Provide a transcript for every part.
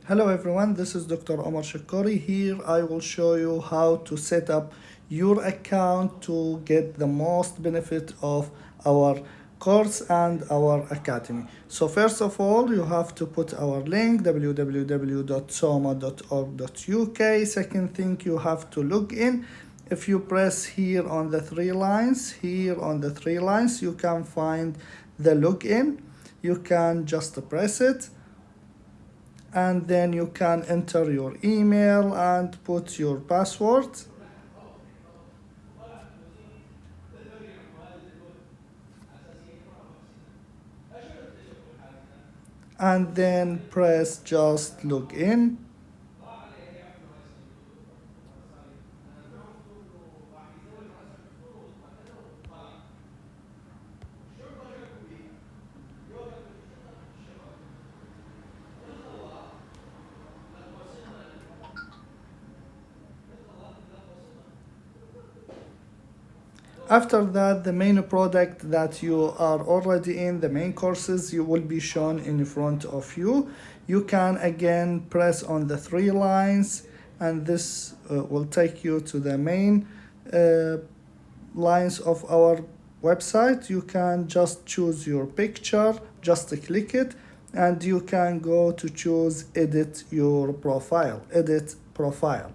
Hello everyone, this is Dr. Omar Shakori. Here I will show you how to set up your account to get the most benefit of our course and our academy. So first of all, you have to put our link www.soma.org.uk. Second thing, you have to log in. If you press here on the three lines, you can find the login. You can just press it, and then you can enter your email and put your password. And then press just login. After that, the main product that you are already in, the main courses, you will be shown in front of you. You can again press on the three lines, and this will take you to the main lines of our website. You can just choose your picture, just click it, and you can go to choose edit your profile, edit profile.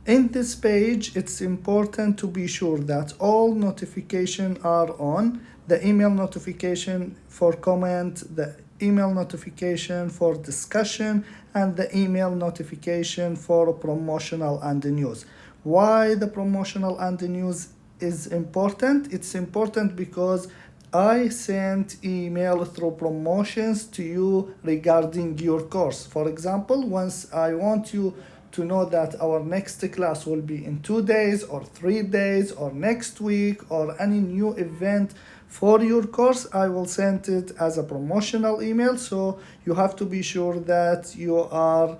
In this page, it's important to be sure that all notifications are on. The email notification for comment, the email notification for discussion, and the email notification for promotional and news. Why the promotional and the news is important? It's important because I sent email through promotions to you regarding your course. For example, once I want you to know that our next class will be in 2 days or 3 days or next week or any new event for your course, I will send it as a promotional email. So you have to be sure that you are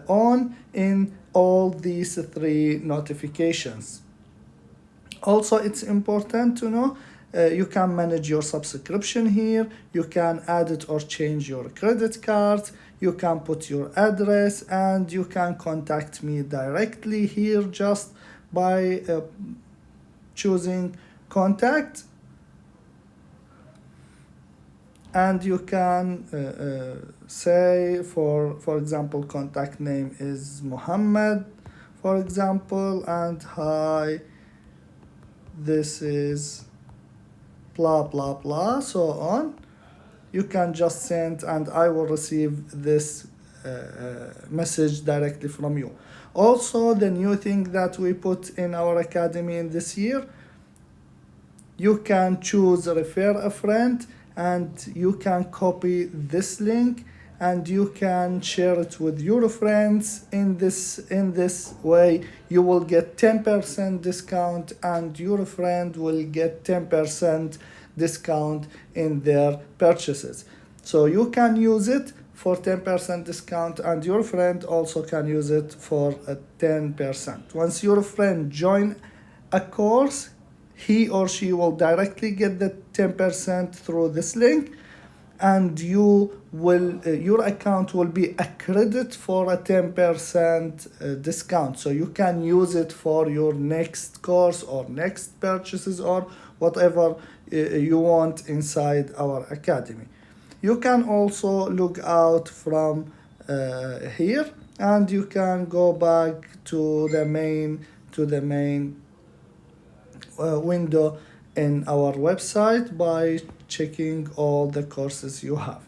on in all these three notifications. Also, it's important to know you can manage your subscription here. You can add it or change your credit card. You can put your address, and you can contact me directly here just by choosing contact. And you can say, for example, contact name is Muhammad, for example, and hi, this is blah blah blah, so on. You can just send, and I will receive this message directly from you. Also, the new thing that we put in our academy in this year, you can choose refer a friend, and you can copy this link and you can share it with your friends. In this way, you will get 10% discount, and your friend will get 10% discount in their purchases. So you can use it for 10% discount, and your friend also can use it for a 10%. Once your friend join a course, he or she will directly get the 10% through this link, and your account will be accredited for a 10% discount. So you can use it for your next course or next purchases or whatever you want inside our academy. You can also log out from here, and you can go back to the main window in our website by checking all the courses you have.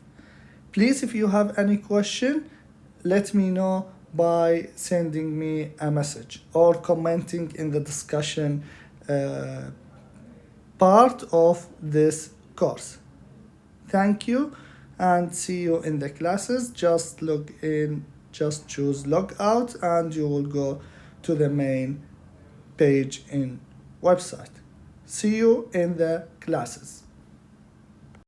Please, if you have any question, let me know by sending me a message or commenting in the discussion part of this course. Thank you, and see you in the classes. Just log in, just choose log out, and you will go to the main page in website. See you in the classes.